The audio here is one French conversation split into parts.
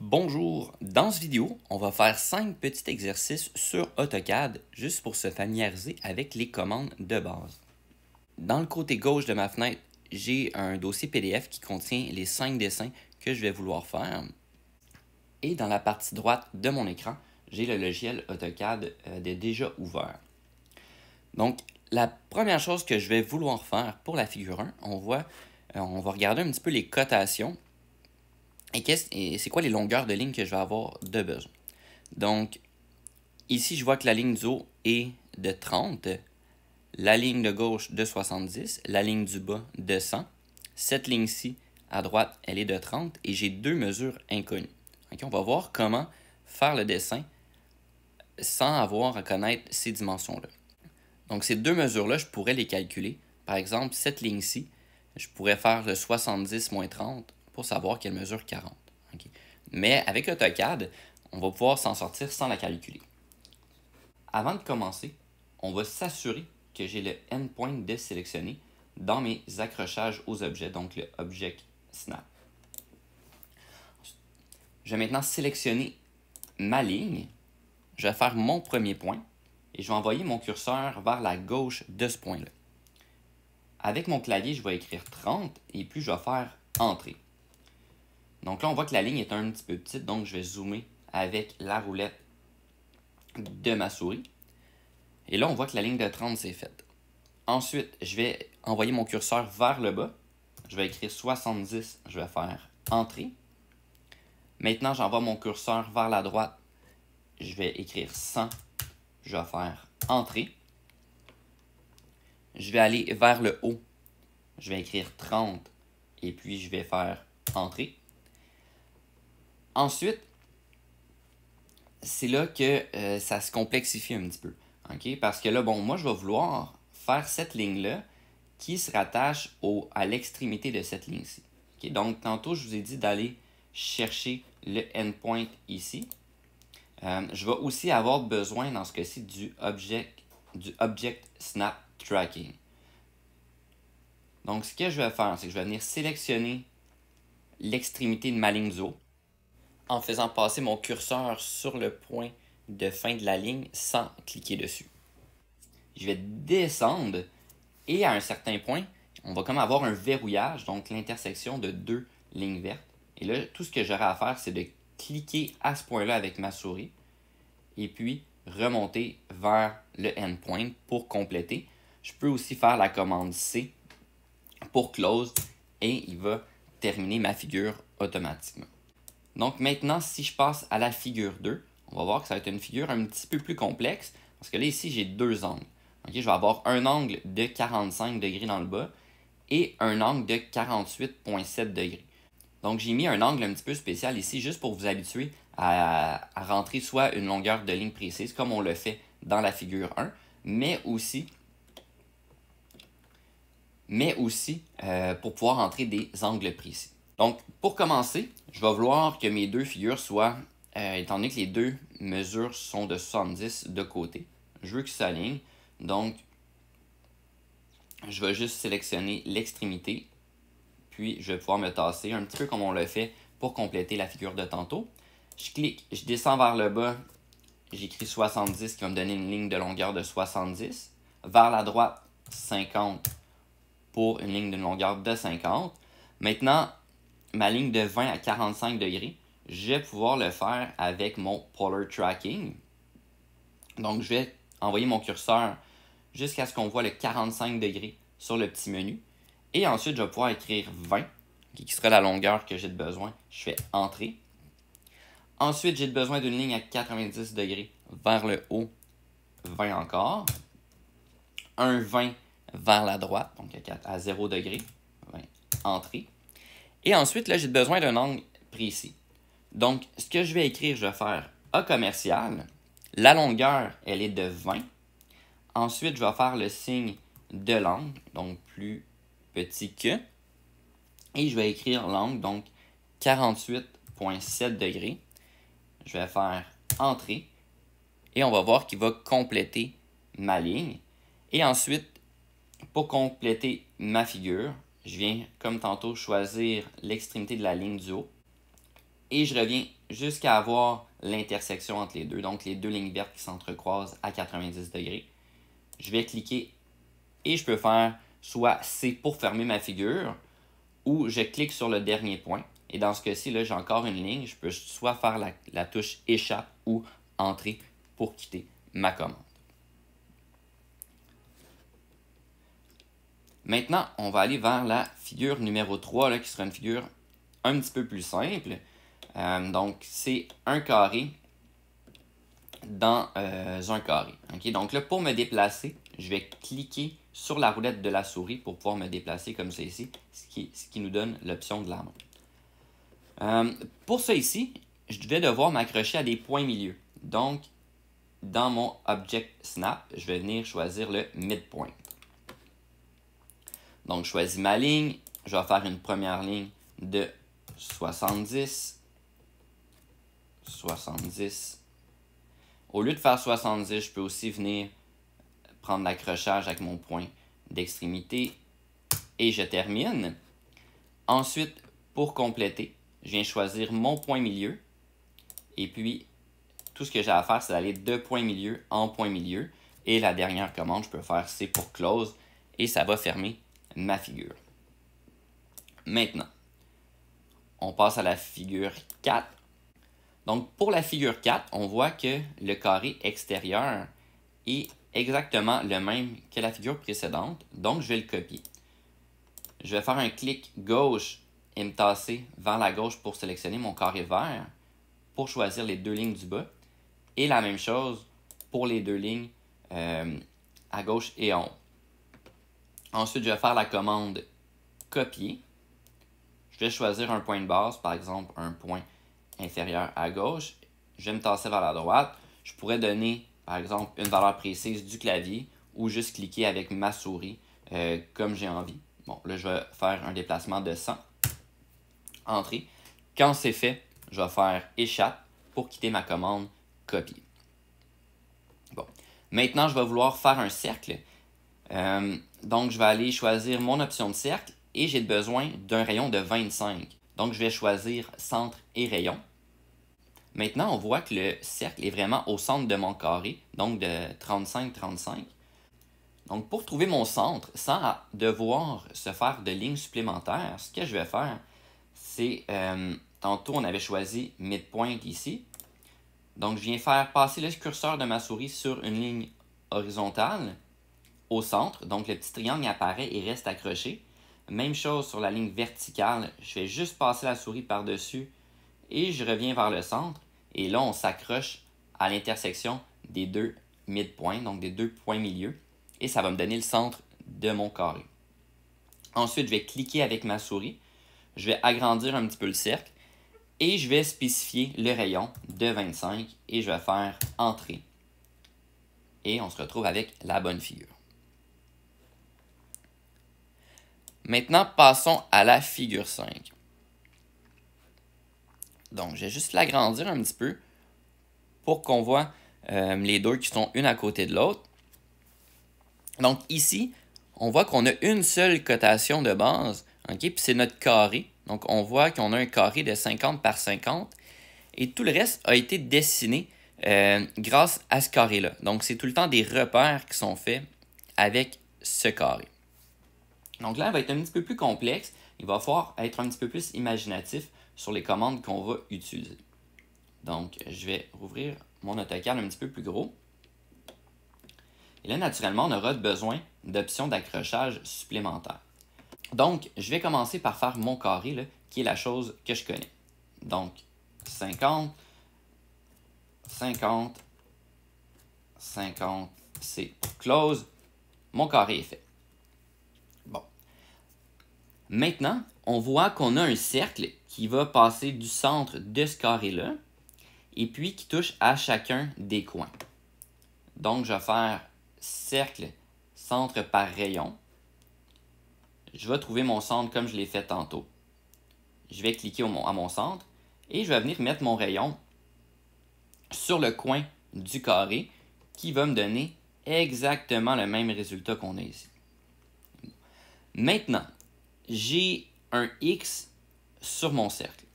Bonjour, dans cette vidéo, on va faire 5 petits exercices sur AutoCAD juste pour se familiariser avec les commandes de base. Dans le côté gauche de ma fenêtre, j'ai un dossier PDF qui contient les 5 dessins que je vais vouloir faire. Et dans la partie droite de mon écran, j'ai le logiciel AutoCAD de déjà ouvert. Donc, la première chose que je vais vouloir faire pour la figure 1, on va regarder un petit peu les cotations. Et c'est quoi les longueurs de ligne que je vais avoir de besoin. Donc, ici, je vois que la ligne du haut est de 30, la ligne de gauche de 70, la ligne du bas de 100. Cette ligne-ci, à droite, elle est de 30 et j'ai deux mesures inconnues. Okay, on va voir comment faire le dessin sans avoir à connaître ces dimensions-là. Donc, ces deux mesures-là, je pourrais les calculer. Par exemple, cette ligne-ci, je pourrais faire le 70 moins 30 pour savoir qu'elle mesure 40. Okay. Mais avec AutoCAD, on va pouvoir s'en sortir sans la calculer. Avant de commencer, on va s'assurer que j'ai le endpoint de sélectionné dans mes accrochages aux objets, donc le Object Snap. Je vais maintenant sélectionner ma ligne. Je vais faire mon premier point et je vais envoyer mon curseur vers la gauche de ce point-là. Avec mon clavier, je vais écrire 30 et puis je vais faire Entrée. Donc là, on voit que la ligne est un petit peu petite, donc je vais zoomer avec la roulette de ma souris. Et là, on voit que la ligne de 30, c'est faite. Ensuite, je vais envoyer mon curseur vers le bas. Je vais écrire 70, je vais faire Entrée. Maintenant, j'envoie mon curseur vers la droite. Je vais écrire 100, je vais faire Entrée. Je vais aller vers le haut. Je vais écrire 30 et puis je vais faire Entrée. Ensuite, c'est là que ça se complexifie un petit peu. Okay? Parce que là, bon, moi, je vais vouloir faire cette ligne-là qui se rattache à l'extrémité de cette ligne-ci. Okay? Donc, tantôt, je vous ai dit d'aller chercher le endpoint ici. Je vais aussi avoir besoin, dans ce cas-ci, du Object Snap Tracking. Donc, ce que je vais faire, c'est que je vais venir sélectionner l'extrémité de ma ligne du haut en faisant passer mon curseur sur le point de fin de la ligne sans cliquer dessus. Je vais descendre et à un certain point, on va comme avoir un verrouillage, donc l'intersection de deux lignes vertes. Et là, tout ce que j'aurai à faire, c'est de cliquer à ce point-là avec ma souris et puis remonter vers le endpoint pour compléter. Je peux aussi faire la commande C pour close et il va terminer ma figure automatiquement. Donc maintenant, si je passe à la figure 2, on va voir que ça va être une figure un petit peu plus complexe parce que là, ici, j'ai deux angles. Okay, je vais avoir un angle de 45 degrés dans le bas et un angle de 48,7 degrés. Donc, j'ai mis un angle un petit peu spécial ici juste pour vous habituer à rentrer soit une longueur de ligne précise comme on le fait dans la figure 1, mais aussi pour pouvoir entrer des angles précis. Donc, pour commencer, je vais vouloir que mes deux figures soient, étant donné que les deux mesures sont de 70 de côté, je veux qu'ils s'alignent. Donc, je vais juste sélectionner l'extrémité, puis je vais pouvoir me tasser, un petit peu comme on l'a fait pour compléter la figure de tantôt. Je clique, je descends vers le bas, j'écris 70 qui va me donner une ligne de longueur de 70. Vers la droite, 50 pour une ligne de longueur de 50. Maintenant, ma ligne de 20 à 45 degrés, je vais pouvoir le faire avec mon Polar Tracking. Donc, je vais envoyer mon curseur jusqu'à ce qu'on voit le 45 degrés sur le petit menu. Et ensuite, je vais pouvoir écrire 20, qui sera la longueur que j'ai de besoin. Je fais Entrée. Ensuite, j'ai besoin d'une ligne à 90 degrés vers le haut, 20 encore. Un 20 vers la droite, donc à 0 degré, 20, Entrée. Et ensuite, là, j'ai besoin d'un angle précis. Donc, ce que je vais écrire, je vais faire A commercial. La longueur, elle est de 20. Ensuite, je vais faire le signe de l'angle, donc plus petit que. Et je vais écrire l'angle, donc 48,7 degrés. Je vais faire Entrée. Et on va voir qu'il va compléter ma ligne. Et ensuite, pour compléter ma figure, je viens, comme tantôt, choisir l'extrémité de la ligne du haut. Et je reviens jusqu'à avoir l'intersection entre les deux, donc les deux lignes vertes qui s'entrecroisent à 90 degrés. Je vais cliquer et je peux faire soit C pour fermer ma figure ou je clique sur le dernier point. Et dans ce cas-ci, là, j'ai encore une ligne. Je peux soit faire la touche échappe ou entrer pour quitter ma commande. Maintenant, on va aller vers la figure numéro 3, là, qui sera une figure un petit peu plus simple. Donc, c'est un carré dans un carré. Okay? Donc là, pour me déplacer, je vais cliquer sur la roulette de la souris pour pouvoir me déplacer comme ça ici, ce qui nous donne l'option de la main. Pour ça ici, je vais devoir m'accrocher à des points milieux. Donc, dans mon Object Snap, je vais venir choisir le Midpoint. Donc, je choisis ma ligne. Je vais faire une première ligne de 70. 70. Au lieu de faire 70, je peux aussi venir prendre l'accrochage avec mon point d'extrémité et je termine. Ensuite, pour compléter, je viens choisir mon point milieu et puis tout ce que j'ai à faire, c'est d'aller de point milieu en point milieu et la dernière commande, je peux faire C pour close et ça va fermer ma figure. Maintenant, on passe à la figure 4. Donc, pour la figure 4, on voit que le carré extérieur est exactement le même que la figure précédente. Donc, je vais le copier. Je vais faire un clic gauche et me tasser vers la gauche pour sélectionner mon carré vert pour choisir les deux lignes du bas. Et la même chose pour les deux lignes à gauche et en haut. Ensuite, je vais faire la commande copier. Je vais choisir un point de base, par exemple un point inférieur à gauche. Je vais me tasser vers la droite. Je pourrais donner, par exemple, une valeur précise du clavier ou juste cliquer avec ma souris comme j'ai envie. Bon, là, je vais faire un déplacement de 100. Entrée. Quand c'est fait, je vais faire échappe pour quitter ma commande copier. Bon. Maintenant, je vais vouloir faire un cercle. Donc, je vais aller choisir mon option de cercle et j'ai besoin d'un rayon de 25. Donc, je vais choisir centre et rayon. Maintenant, on voit que le cercle est vraiment au centre de mon carré, donc de 35-35. Donc, pour trouver mon centre, sans devoir se faire de lignes supplémentaires, ce que je vais faire, c'est, tantôt on avait choisi midpoint ici. Donc, je viens faire passer le curseur de ma souris sur une ligne horizontale au centre. Donc, le petit triangle apparaît et reste accroché. Même chose sur la ligne verticale. Je vais juste passer la souris par-dessus et je reviens vers le centre. Et là, on s'accroche à l'intersection des deux midpoints, donc des deux points milieux. Et ça va me donner le centre de mon carré. Ensuite, je vais cliquer avec ma souris. Je vais agrandir un petit peu le cercle. Et je vais spécifier le rayon de 25 et je vais faire Entrée. Et on se retrouve avec la bonne figure. Maintenant, passons à la figure 5. Donc, je vais juste l'agrandir un petit peu pour qu'on voit les deux qui sont une à côté de l'autre. Donc, ici, on voit qu'on a une seule cotation de base, okay? Puis c'est notre carré. Donc, on voit qu'on a un carré de 50 par 50 et tout le reste a été dessiné grâce à ce carré-là. Donc, c'est tout le temps des repères qui sont faits avec ce carré. Donc là, il va être un petit peu plus complexe. Il va falloir être un petit peu plus imaginatif sur les commandes qu'on va utiliser. Donc, je vais rouvrir mon AutoCAD un petit peu plus gros. Et là, naturellement, on aura besoin d'options d'accrochage supplémentaires. Donc, je vais commencer par faire mon carré, là, qui est la chose que je connais. Donc, 50, 50, 50, c'est close. Mon carré est fait. Bon. Maintenant, on voit qu'on a un cercle qui va passer du centre de ce carré-là et puis qui touche à chacun des coins. Donc, je vais faire cercle, centre par rayon. Je vais trouver mon centre comme je l'ai fait tantôt. Je vais cliquer à mon centre et je vais venir mettre mon rayon sur le coin du carré qui va me donner exactement le même résultat qu'on a ici. Maintenant, j'ai un X sur mon cercle.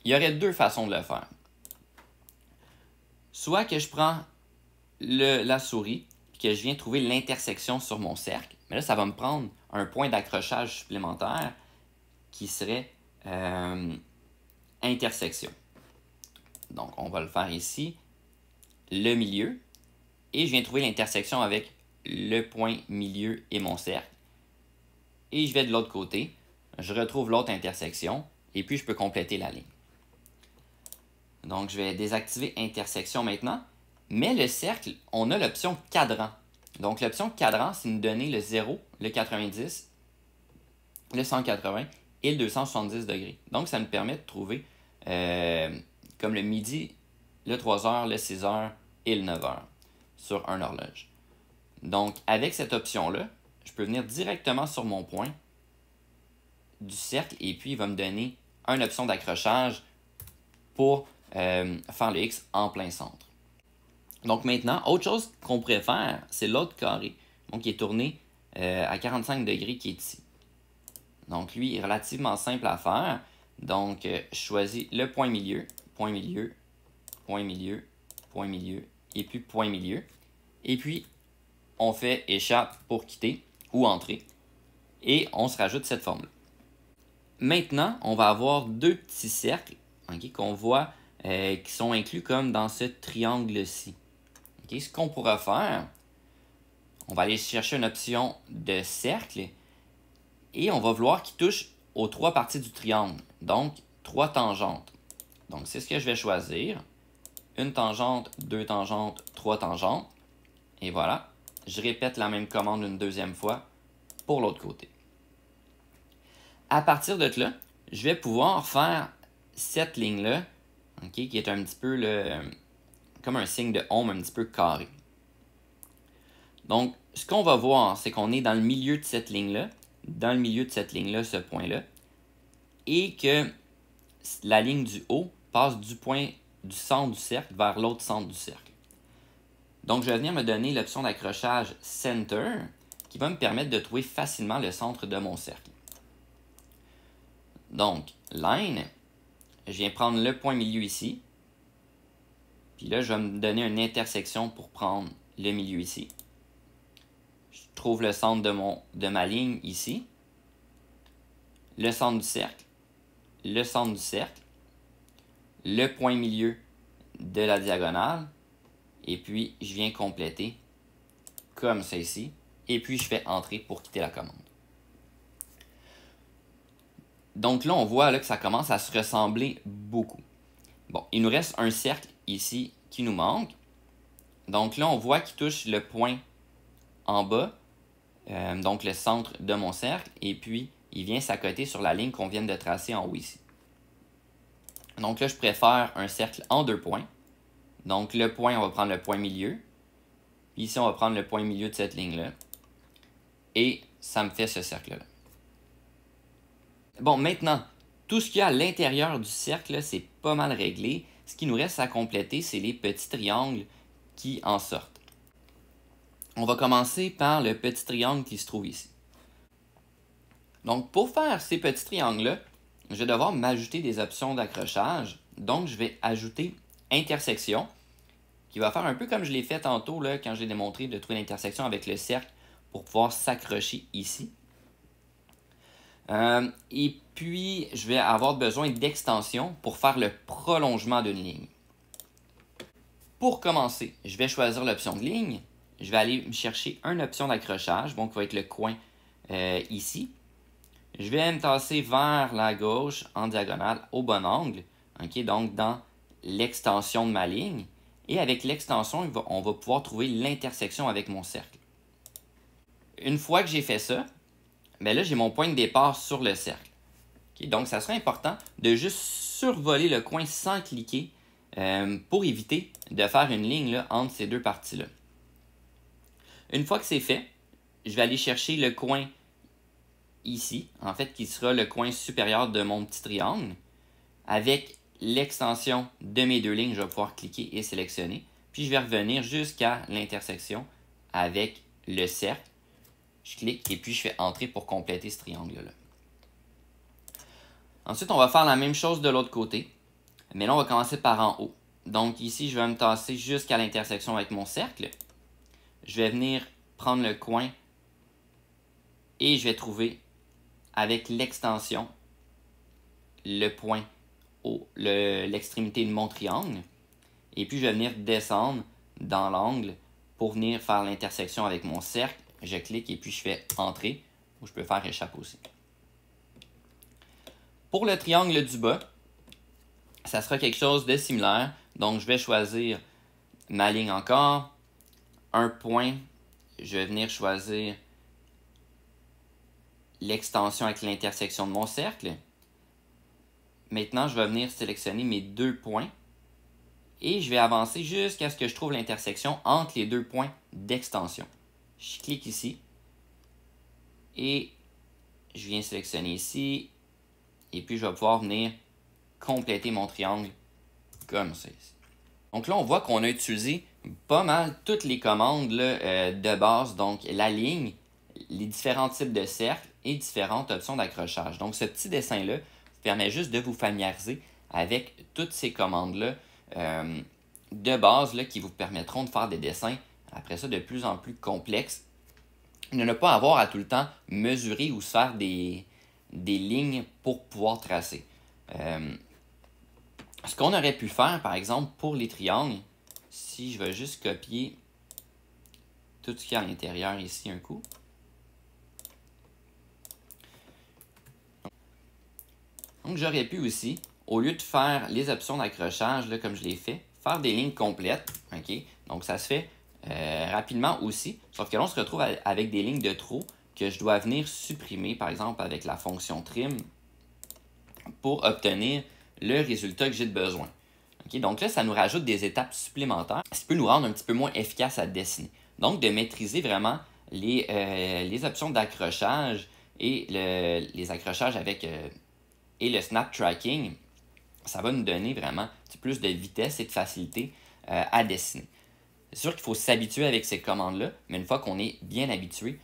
Il y aurait deux façons de le faire. Soit que je prends la souris et que je viens trouver l'intersection sur mon cercle. Mais là, ça va me prendre un point d'accrochage supplémentaire qui serait intersection. Donc, on va le faire ici. Le milieu. Et je viens trouver l'intersection avec le point milieu et mon cercle. Et je vais de l'autre côté. Je retrouve l'autre intersection. Et puis, je peux compléter la ligne. Donc, je vais désactiver intersection maintenant. Mais le cercle, on a l'option cadran. Donc, l'option cadran, c'est nous donner le 0, le 90, le 180 et le 270 degrés. Donc, ça nous permet de trouver comme le midi, le 3 heures, le 6 heures et le 9 heures sur un horloge. Donc, avec cette option-là, je peux venir directement sur mon point du cercle et puis il va me donner une option d'accrochage pour faire le X en plein centre. Donc maintenant, autre chose qu'on pourrait faire, c'est l'autre carré, donc qui est tourné à 45 degrés qui est ici. Donc lui, il est relativement simple à faire. Donc je choisis le point milieu, point milieu, point milieu, point milieu, et puis point milieu. Et puis, on fait échappe pour quitter ou entrer. Et on se rajoute cette forme-là. Maintenant, on va avoir deux petits cercles qu'on voit qui sont inclus comme dans ce triangle-ci. Ce qu'on pourra faire, on va aller chercher une option de cercle et on va vouloir qu'il touche aux trois parties du triangle. Donc, trois tangentes. Donc, c'est ce que je vais choisir. Une tangente, deux tangentes, trois tangentes. Et voilà. Je répète la même commande une deuxième fois pour l'autre côté. À partir de là, je vais pouvoir faire cette ligne-là, qui est un petit peu comme un signe de ombre un petit peu carré. Donc, ce qu'on va voir, c'est qu'on est dans le milieu de cette ligne-là, ce point-là, et que la ligne du haut passe du point du centre du cercle vers l'autre centre du cercle. Donc, je vais venir me donner l'option d'accrochage Center, qui va me permettre de trouver facilement le centre de mon cercle. Donc, Line, je viens prendre le point milieu ici, puis là, je vais me donner une intersection pour prendre le milieu ici. Je trouve le centre de ma ligne ici. Le centre du cercle. Le centre du cercle. Le point milieu de la diagonale. Et puis, je viens compléter comme ça ici. Et puis, je fais entrer pour quitter la commande. Donc là, on voit là, que ça commence à se ressembler beaucoup. Bon, il nous reste un cercle ici qui nous manque. Donc là, on voit qu'il touche le point en bas, donc le centre de mon cercle, et puis il vient s'accoter sur la ligne qu'on vient de tracer en haut ici. Donc là, je préfère un cercle en deux points. Donc le point, on va prendre le point milieu. Puis ici, on va prendre le point milieu de cette ligne-là. Et ça me fait ce cercle-là. Bon, maintenant, tout ce qu'il y a à l'intérieur du cercle, c'est pas mal réglé. Ce qui nous reste à compléter, c'est les petits triangles qui en sortent. On va commencer par le petit triangle qui se trouve ici. Donc, pour faire ces petits triangles-là, je vais devoir m'ajouter des options d'accrochage. Donc, je vais ajouter intersection, qui va faire un peu comme je l'ai fait tantôt là, quand j'ai démontré de trouver l'intersection avec le cercle pour pouvoir s'accrocher ici. Et puis, je vais avoir besoin d'extension pour faire le prolongement d'une ligne. Pour commencer, je vais choisir l'option de ligne. Je vais aller me chercher une option d'accrochage, donc qui va être le coin ici. Je vais me tasser vers la gauche en diagonale au bon angle, donc dans l'extension de ma ligne. Et avec l'extension, on va pouvoir trouver l'intersection avec mon cercle. Une fois que j'ai fait ça, ben là, j'ai mon point de départ sur le cercle. Donc, ça serait important de juste survoler le coin sans cliquer pour éviter de faire une ligne là, entre ces deux parties-là. Une fois que c'est fait, je vais aller chercher le coin ici, en fait, qui sera le coin supérieur de mon petit triangle. Avec l'extension de mes deux lignes, je vais pouvoir cliquer et sélectionner. Puis, je vais revenir jusqu'à l'intersection avec le cercle. Je clique et puis je fais entrer pour compléter ce triangle-là. Ensuite, on va faire la même chose de l'autre côté. Mais là, on va commencer par en haut. Donc ici, je vais me tasser jusqu'à l'intersection avec mon cercle. Je vais venir prendre le coin et je vais trouver avec l'extension le point l'extrémité de mon triangle. Et puis je vais venir descendre dans l'angle pour venir faire l'intersection avec mon cercle. Je clique et puis je fais entrer, ou je peux faire échappe aussi. Pour le triangle du bas, ça sera quelque chose de similaire. Donc je vais choisir ma ligne encore, un point, je vais venir choisir l'extension avec l'intersection de mon cercle. Maintenant, je vais venir sélectionner mes 2 points et je vais avancer jusqu'à ce que je trouve l'intersection entre les 2 points d'extension. Je clique ici et je viens sélectionner ici et puis je vais pouvoir venir compléter mon triangle comme ça ici. Donc là, on voit qu'on a utilisé pas mal toutes les commandes là, de base, donc la ligne, les différents types de cercles et différentes options d'accrochage. Donc ce petit dessin-là permet juste de vous familiariser avec toutes ces commandes-là de base là, qui vous permettront de faire des dessins après ça de plus en plus complexes. De ne pas avoir à tout le temps mesurer ou se faire des lignes pour pouvoir tracer. Ce qu'on aurait pu faire, par exemple, pour les triangles, si je vais juste copier tout ce qu'il y a à l'intérieur ici un coup. Donc, j'aurais pu aussi, au lieu de faire les options d'accrochage, comme je l'ai fait, faire des lignes complètes. Okay? Donc, ça se fait rapidement aussi. Sauf que là, on se retrouve avec des lignes de trop que je dois venir supprimer, par exemple, avec la fonction trim pour obtenir le résultat que j'ai de besoin. Okay? Donc là, ça nous rajoute des étapes supplémentaires, ce qui peut nous rendre un petit peu moins efficace à dessiner. Donc, de maîtriser vraiment les options d'accrochage et les accrochages avec et le snap tracking, ça va nous donner vraiment plus de vitesse et de facilité à dessiner. C'est sûr qu'il faut s'habituer avec ces commandes-là, mais une fois qu'on est bien habitué,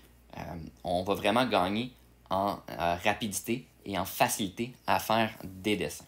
on va vraiment gagner en rapidité et en facilité à faire des dessins.